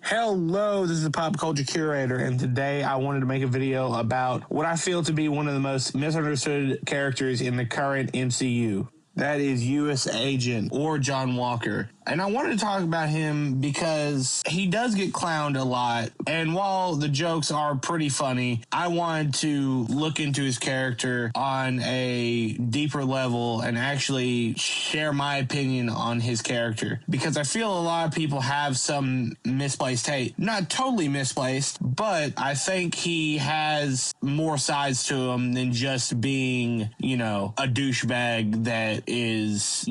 Hello, this is the Pop Culture Curator, and today I wanted to make a video about what I feel to be one of the most misunderstood characters in the current MCU. That is U.S. Agent, or John Walker. And I wanted to talk about him because he does get clowned a lot. And while the jokes are pretty funny, I wanted to look into his character on a deeper level and actually share my opinion on his character. Because I feel a lot of people have some misplaced hate. Not totally misplaced, but I think he has more sides to him than just being, a douchebag that is,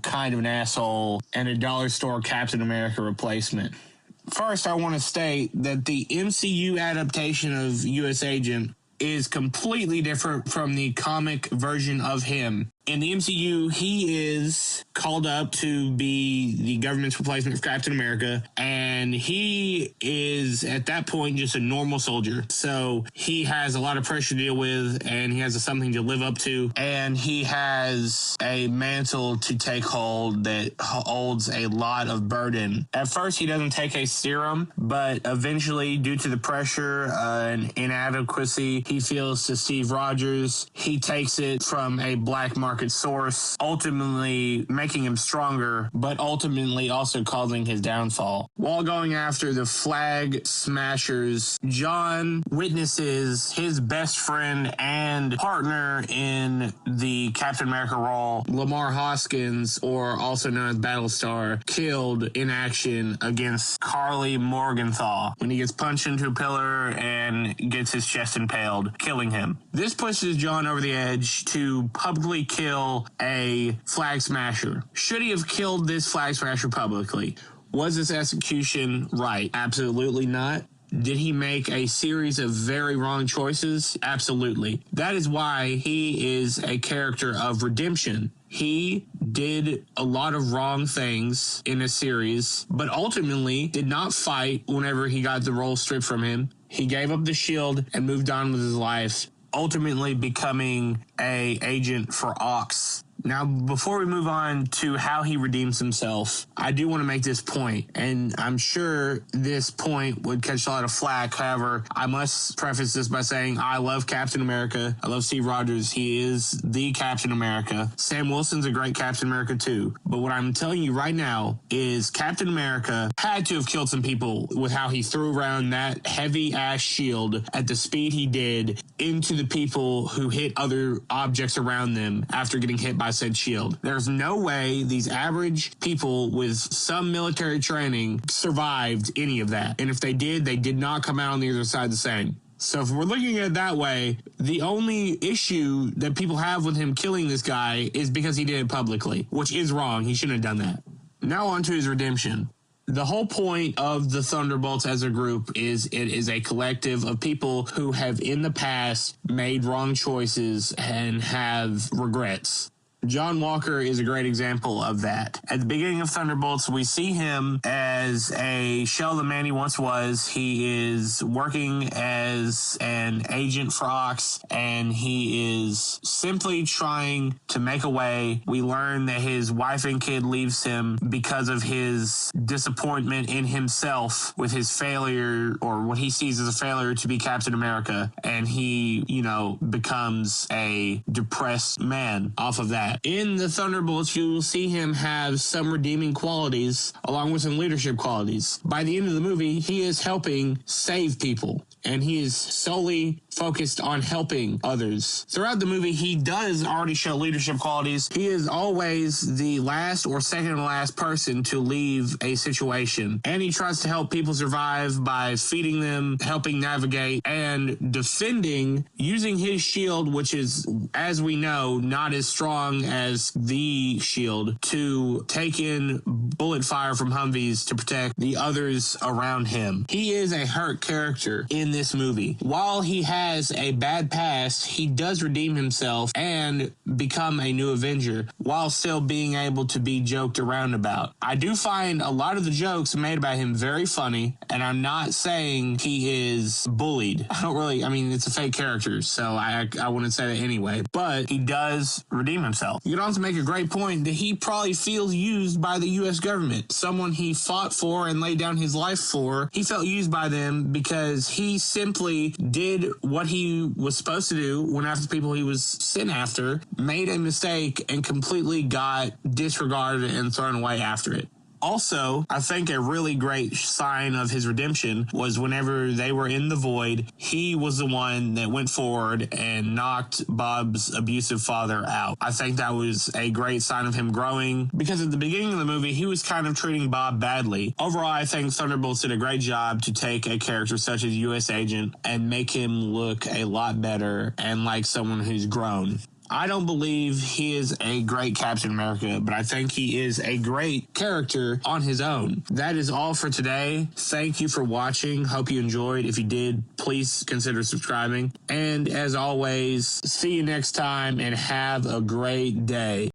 kind of an asshole and a dollar store Captain America replacement. First, I want to state that the MCU adaptation of U.S. Agent is completely different from the comic version of him. In the MCU, he is called up to be the government's replacement for Captain America, and he is, at that point, just a normal soldier. So he has a lot of pressure to deal with, and he has something to live up to, and he has a mantle to take hold that holds a lot of burden. At first, he doesn't take a serum, but eventually, due to the pressure and inadequacy he feels to Steve Rogers, he takes it from a black market source, ultimately making him stronger, but ultimately also causing his downfall. While going after the Flag Smashers, John witnesses his best friend and partner in the Captain America role, Lamar Hoskins, or also known as Battlestar, killed in action against Carly Morgenthau when he gets punched into a pillar and gets his chest impaled, killing him. This pushes John over the edge to publicly kill a Flag Smasher. Should he have killed this Flag Smasher publicly? Was this execution right? Absolutely not. Did he make a series of very wrong choices? Absolutely. That is why he is a character of redemption. He did a lot of wrong things in a series, but ultimately did not fight whenever he got the role stripped from him. He gave up the shield and moved on with his life, ultimately becoming an agent for Ox. Now, before we move on to how he redeems himself, I do want to make this point, and I'm sure this point would catch a lot of flack. However, I must preface this by saying I love Captain America. I love Steve Rogers. He is the Captain America. Sam Wilson's a great Captain America too. But what I'm telling you right now is Captain America had to have killed some people with how he threw around that heavy-ass shield at the speed he did into the people who hit other objects around them after getting hit by said shield. There's no way these average people with some military training survived any of that. And if they did not come out on the other side the same. So if we're looking at it that way, the only issue that people have with him killing this guy is because he did it publicly, which is wrong. He shouldn't have done that. Now on to his redemption. The whole point of the Thunderbolts as a group is it is a collective of people who have in the past made wrong choices and have regrets. John Walker is a great example of that. At the beginning of Thunderbolts, we see him as a shell of the man he once was. He is working as an agent for Ox, and he is simply trying to make a way. We learn that his wife and kid leaves him because of his disappointment in himself with his failure, or what he sees as a failure to be Captain America, and he, becomes a depressed man off of that. In the Thunderbolts, you will see him have some redeeming qualities along with some leadership qualities. By the end of the movie, he is helping save people, and he is solely focused on helping others. Throughout the movie, he does already show leadership qualities. He is always the last or second to last person to leave a situation, and he tries to help people survive by feeding them, helping navigate, and defending using his shield, which is, as we know, not as strong as the shield, to take in bullet fire from Humvees to protect the others around him. He is a hurt character in in this movie. While he has a bad past, he does redeem himself and become a new Avenger while still being able to be joked around about. I do find a lot of the jokes made about him very funny, and I'm not saying he is bullied. I mean, it's a fake character, so I wouldn't say that anyway, but he does redeem himself. You can also make a great point that he probably feels used by the U.S. government. Someone he fought for and laid down his life for, he felt used by them because he simply did what he was supposed to do, went after the people he was sent after, made a mistake, and completely got disregarded and thrown away after it. Also, I think a really great sign of his redemption was whenever they were in the void, he was the one that went forward and knocked Bob's abusive father out. I think that was a great sign of him growing, because at the beginning of the movie, he was kind of treating Bob badly. Overall, I think Thunderbolts did a great job to take a character such as U.S. Agent and make him look a lot better and like someone who's grown. I don't believe he is a great Captain America, but I think he is a great character on his own. That is all for today. Thank you for watching. Hope you enjoyed. If you did, please consider subscribing. And as always, see you next time and have a great day.